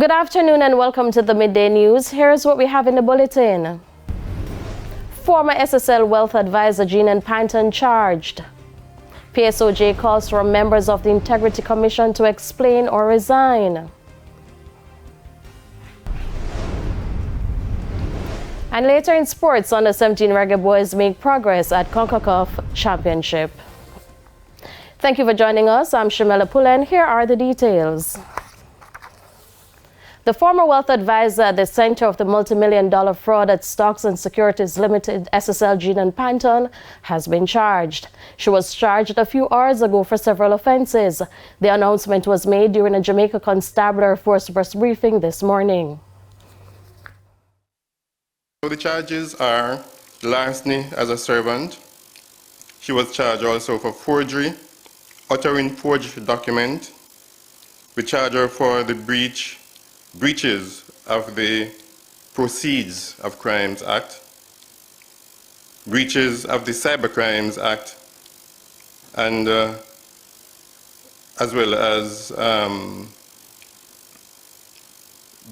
Good afternoon and welcome to the Midday News. Here's what we have in the bulletin. Former SSL Wealth Advisor Panton charged. PSOJ calls for members of the Integrity Commission to explain or resign. And later in sports, under 17 reggae boys make progress at CONCACAF Championship. Thank you for joining us. I'm Shamela Pullen. Here are the details. The former wealth advisor at the center of the multi-million-dollar fraud at Stocks and Securities Limited, SSL Jean Panton, has been charged. She was charged a few hours ago for several offenses. The announcement was made during a Jamaica constabulary force press briefing this morning. The charges are larceny as a servant. She was charged also for forgery, uttering forged document. We charge her for the breaches of the Proceeds of Crimes Act, breaches of the Cybercrimes Act, and as well as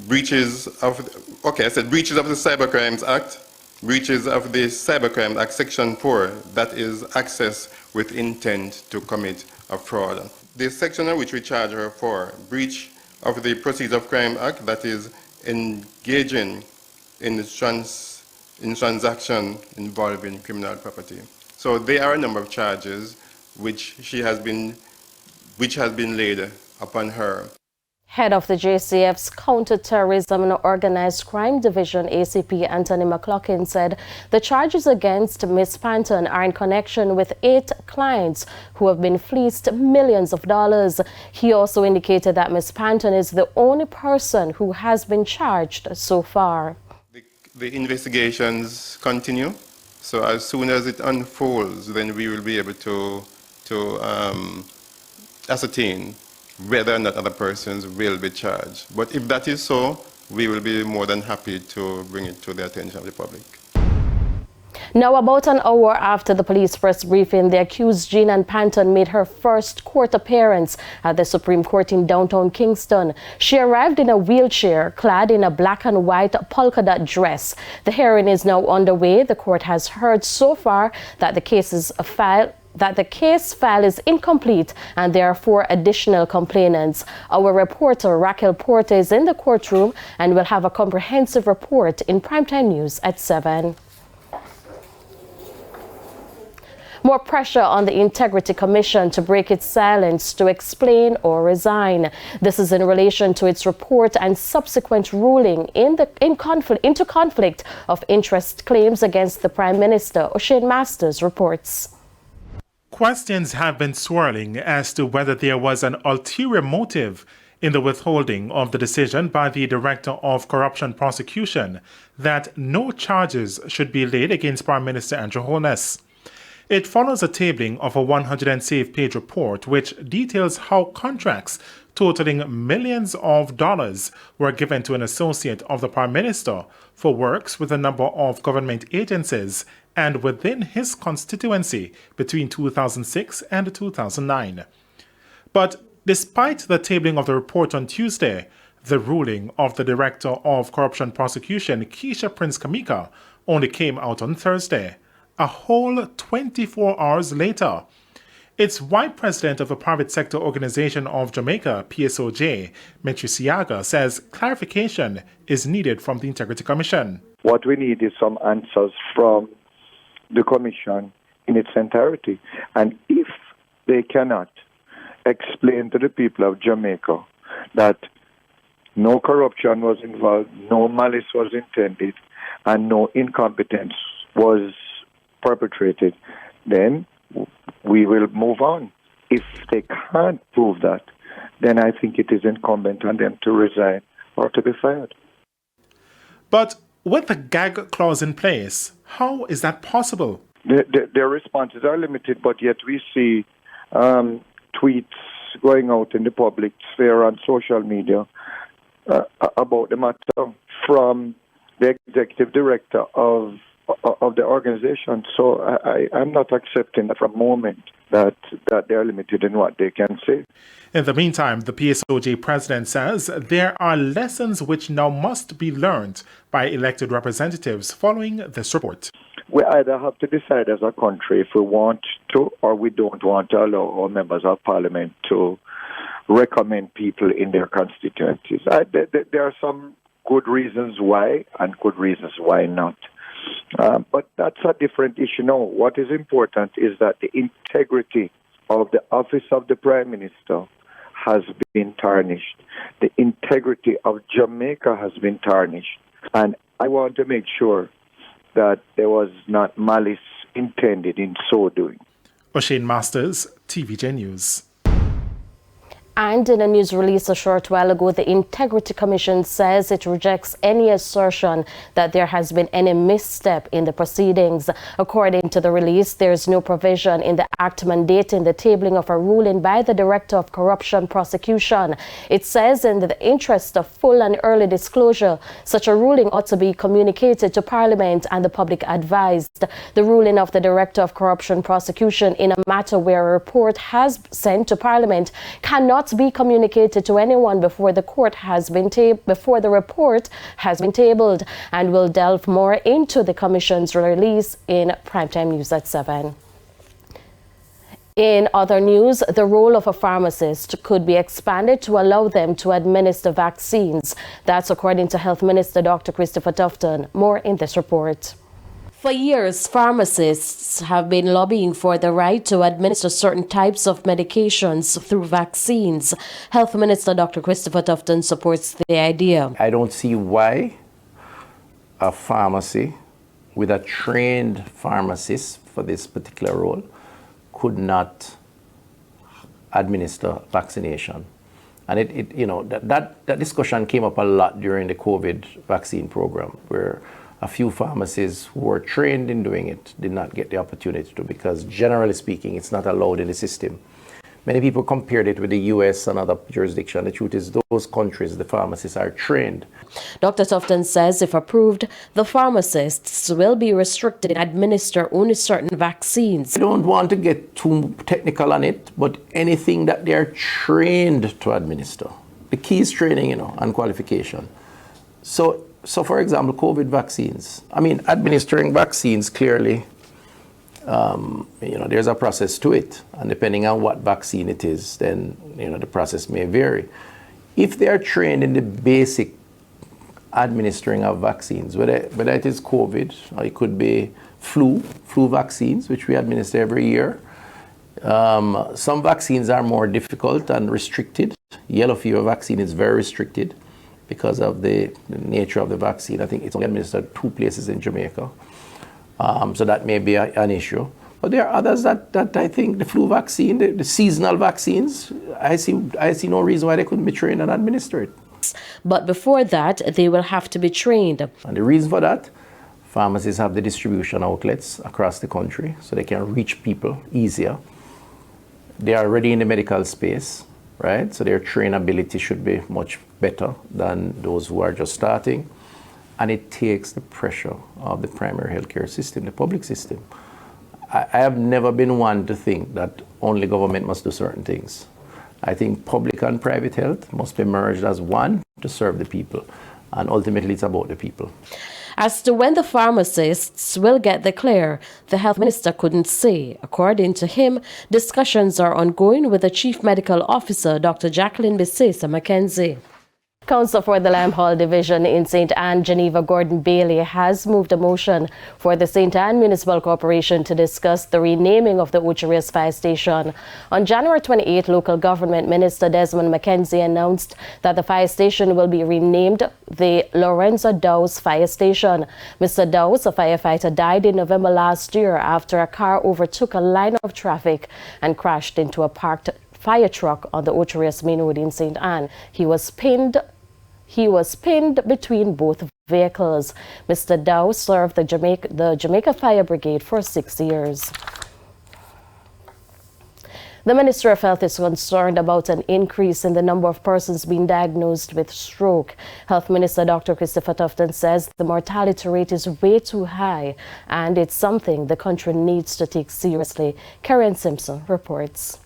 breaches of the Cybercrimes Act, breaches of the Cybercrimes Act, Section 4, that is access with intent to commit a fraud. The section in which we charge her for breach of the Proceeds of Crime Act, that is engaging in transaction involving criminal property. So there are a number of charges which has been laid upon her. Head of the JCF's Counter-Terrorism and Organized Crime Division, ACP Anthony McLaughlin, said the charges against Ms. Panton are in connection with 8 clients who have been fleeced millions of dollars. He also indicated that Ms. Panton is the only person who has been charged so far. The investigations continue, so as soon as it unfolds, then we will be able to ascertain whether or not other persons will be charged. But if that is so, we will be more than happy to bring it to the attention of the public. Now, about an hour after the police press briefing, the accused Jean Panton made her first court appearance at the Supreme Court in downtown Kingston. She arrived in a wheelchair, clad in a black and white polka dot dress. The hearing is now underway. The court has heard so far that the case file is incomplete and there are 4 additional complainants. Our reporter Raquel Porte is in the courtroom and will have a comprehensive report in Primetime News at 7. More pressure on the Integrity Commission to break its silence, to explain or resign. This is in relation to its report and subsequent ruling into conflict of interest claims against the Prime Minister. O'Shane Masters reports. Questions have been swirling as to whether there was an ulterior motive in the withholding of the decision by the Director of Corruption Prosecution that no charges should be laid against Prime Minister Andrew Holness. It follows a tabling of a 107-page report which details how contracts totaling millions of dollars were given to an associate of the Prime Minister for works with a number of government agencies and within his constituency between 2006 and 2009. But despite the tabling of the report on Tuesday, the ruling of the Director of Corruption Prosecution, Keisha Prince Kamika, only came out on Thursday, a whole 24 hours later. Its Vice President of a private sector organization of Jamaica, PSOJ, Metri Siaga, says clarification is needed from the Integrity Commission. What we need is some answers from the Commission in its entirety. And if they cannot explain to the people of Jamaica that no corruption was involved, no malice was intended, and no incompetence was perpetrated, then we will move on. If they can't prove that, then I think it is incumbent on them to resign or to be fired. But with the gag clause in place, how is that possible? Their responses are limited, but yet we see tweets going out in the public sphere on social media about the matter from the executive director of of the organization. So I'm not accepting for a moment that they're limited in what they can say. In the meantime, the PSOJ president says there are lessons which now must be learned by elected representatives following this report. We either have to decide as a country if we want to or we don't want to allow our members of parliament to recommend people in their constituencies. There are some good reasons why and good reasons why not. But that's a different issue now. What is important is that the integrity of the office of the Prime Minister has been tarnished. The integrity of Jamaica has been tarnished. And I want to make sure that there was not malice intended in so doing. O'Shane Masters, TVJ News. And in a news release a short while ago, the Integrity Commission says it rejects any assertion that there has been any misstep in the proceedings. According to the release, there is no provision in the Act mandating the tabling of a ruling by the Director of Corruption Prosecution. It says in the interest of full and early disclosure, such a ruling ought to be communicated to Parliament and the public advised. The ruling of the Director of Corruption Prosecution in a matter where a report has sent to Parliament cannot be communicated to anyone before the report has been tabled, and will delve more into the Commission's release in Primetime News at 7. In other news, the role of a pharmacist could be expanded to allow them to administer vaccines. That's according to Health Minister Dr. Christopher Tufton. More in this report. For years, pharmacists have been lobbying for the right to administer certain types of medications through vaccines. Health Minister Dr. Christopher Tufton supports the idea. I don't see why a pharmacy with a trained pharmacist for this particular role could not administer vaccination. And that discussion came up a lot during the COVID vaccine program, where a few pharmacists who were trained in doing it did not get the opportunity to, because generally speaking, it's not allowed in the system. Many people compared it with the US and other jurisdictions. The truth is, those countries, the pharmacists are trained. Dr. Tufton says if approved, the pharmacists will be restricted and administer only certain vaccines. I don't want to get too technical on it, but anything that they're trained to administer. The key is training, and qualification. So for example, COVID vaccines. Administering vaccines, clearly, there's a process to it. And depending on what vaccine it is, then, the process may vary. If they are trained in the basic administering of vaccines, whether it is COVID, or it could be flu vaccines, which we administer every year. Some vaccines are more difficult and restricted. Yellow fever vaccine is very restricted because of the nature of the vaccine. I think it's only administered 2 places in Jamaica. So that may be an issue. But there are others that I think the flu vaccine, the seasonal vaccines, I see no reason why they couldn't be trained and administer it. But before that, they will have to be trained. And the reason for that, pharmacists have the distribution outlets across the country so they can reach people easier. They are already in the medical space, right? So their trainability should be much better than those who are just starting. And it takes the pressure of the primary healthcare system, the public system. I have never been one to think that only government must do certain things. I think public and private health must be merged as one to serve the people. And ultimately, it's about the people. As to when the pharmacists will get the clear, the health minister couldn't say. According to him, discussions are ongoing with the chief medical officer, Dr. Jacqueline Bisesa Mackenzie. Counsel for the Lamb Hall Division in St. Anne, Geneva Gordon Bailey, has moved a motion for the St. Anne Municipal Corporation to discuss the renaming of the Ocherias Fire Station. On January 28, Local Government Minister Desmond Mackenzie announced that the fire station will be renamed the Lorenzo Dowse Fire Station. Mr. Dowse, a firefighter, died in November last year after a car overtook a line of traffic and crashed into a parked fire truck on the Ocherias Main Road in St. Anne. He was pinned between both vehicles. Mr. Dow served the Jamaica Fire Brigade for 6 years. The Minister of Health is concerned about an increase in the number of persons being diagnosed with stroke. Health Minister Dr. Christopher Tufton says the mortality rate is way too high and it's something the country needs to take seriously. Karen Simpson reports.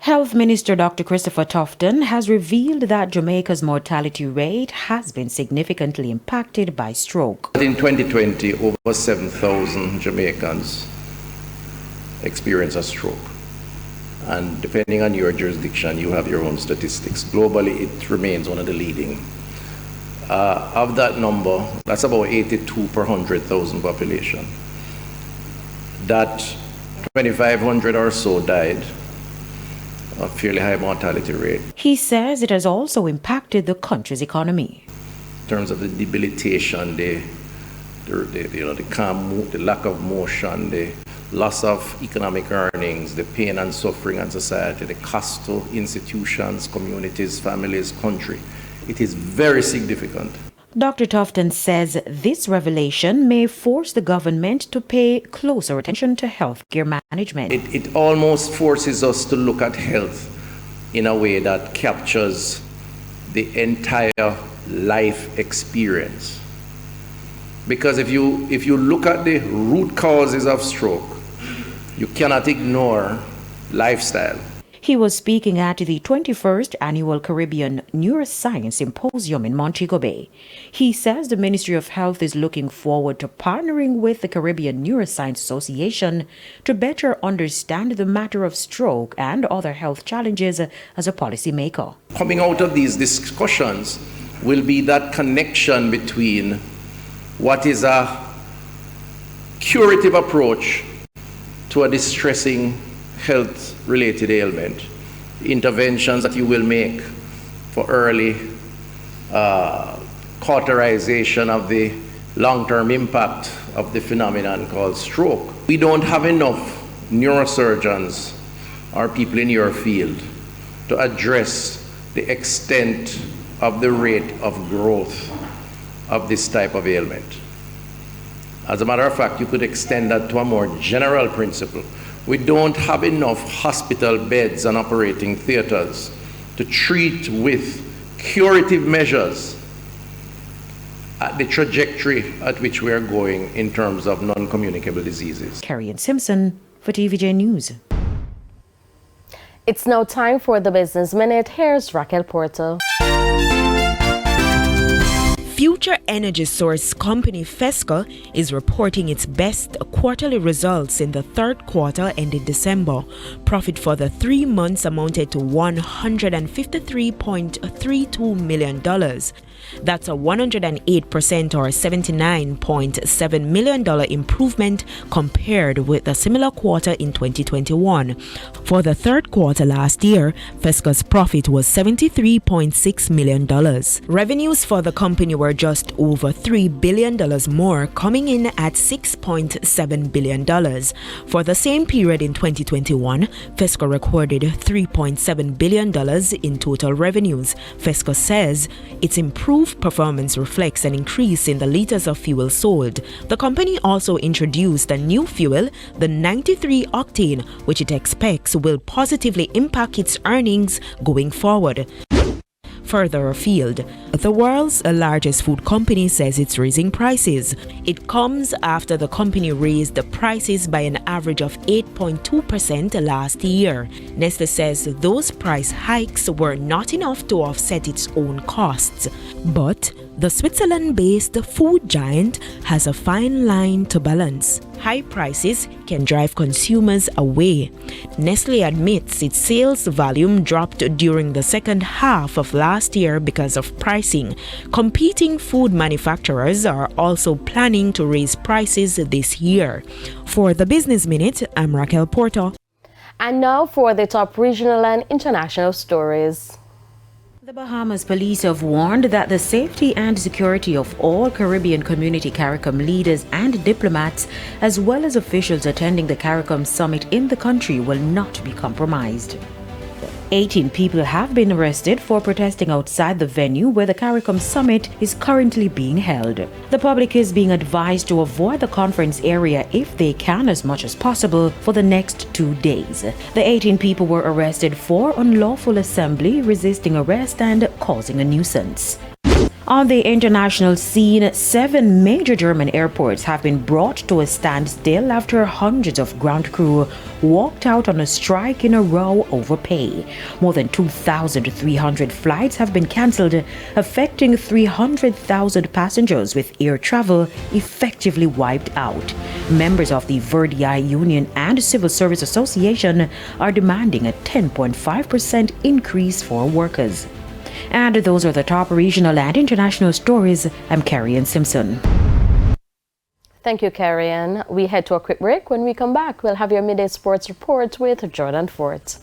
Health Minister Dr. Christopher Tufton has revealed that Jamaica's mortality rate has been significantly impacted by stroke. In 2020, over 7,000 Jamaicans experienced a stroke. And depending on your jurisdiction, you have your own statistics. Globally, it remains one of the leading. Of that number, that's about 82 per 100,000 population. That 2,500 or so died, a fairly high mortality rate. He says it has also impacted the country's economy. In terms of the debilitation, the lack of motion, the loss of economic earnings, the pain and suffering on society, the cost to institutions, communities, families, country. It is very significant. Dr. Tufton says this revelation may force the government to pay closer attention to healthcare management. It almost forces us to look at health in a way that captures the entire life experience. Because if you look at the root causes of stroke, you cannot ignore lifestyle. He was speaking at the 21st Annual Caribbean Neuroscience Symposium in Montego Bay. He says the Ministry of Health is looking forward to partnering with the Caribbean Neuroscience Association to better understand the matter of stroke and other health challenges as a policymaker. Coming out of these discussions will be that connection between what is a curative approach to a distressing health-related ailment, interventions that you will make for early cauterization of the long-term impact of the phenomenon called stroke. We don't have enough neurosurgeons or people in your field to address the extent of the rate of growth of this type of ailment. As a matter of fact, you could extend that to a more general principle. We don't have enough hospital beds and operating theaters to treat with curative measures at the trajectory at which we are going in terms of non-communicable diseases. Karen Simpson for TVJ News. It's now time for the Business Minute. Here's Raquel Porto. Future energy source company FESCO is reporting its best quarterly results in the third quarter ended December. Profit for the 3 months amounted to $153.32 million. That's a 108% or $79.7 million improvement compared with a similar quarter in 2021. For the third quarter last year, FESCO's profit was $73.6 million. Revenues for the company were just over $3 billion more, coming in at $6.7 billion. For the same period in 2021, FESCO recorded $3.7 billion in total revenues. FESCO says its improved performance reflects an increase in the liters of fuel sold. The company also introduced a new fuel, the 93 octane, which it expects will positively impact its earnings going forward. Further afield, the world's largest food company says it's raising prices. It comes after the company raised the prices by an average of 8.2% last year. Nestle says those price hikes were not enough to offset its own costs. But the Switzerland-based food giant has a fine line to balance. High prices can drive consumers away. Nestle admits its sales volume dropped during the second half of last year because of pricing. Competing food manufacturers are also planning to raise prices this year. For the Business Minute, I'm Raquel Porto. And now for the top regional and international stories. The Bahamas police have warned that the safety and security of all Caribbean Community CARICOM leaders and diplomats, as well as officials attending the CARICOM summit in the country, will not be compromised. 18 people have bbbe arrested for protesting outside the venue where the CARICOM summit is currently being held. The public is being advised to avoid the conference area if they can as much as possible for the next 2 days. The 18 people were arrested for unlawful assembly, resisting arrest, and causing a nuisance. On the international scene, 7 major German airports have been brought to a standstill after hundreds of ground crew walked out on a strike in a row over pay. More than 2,300 flights have been cancelled, affecting 300,000 passengers, with air travel effectively wiped out. Members of the Verdi Union and Civil Service Association are demanding a 10.5% increase for workers. And those are the top regional and international stories. I'm Carrie-Ann Simpson. Thank you, Carrie-Ann. We head to a quick break. When we come back, we'll have your midday sports report with Jordan Fort.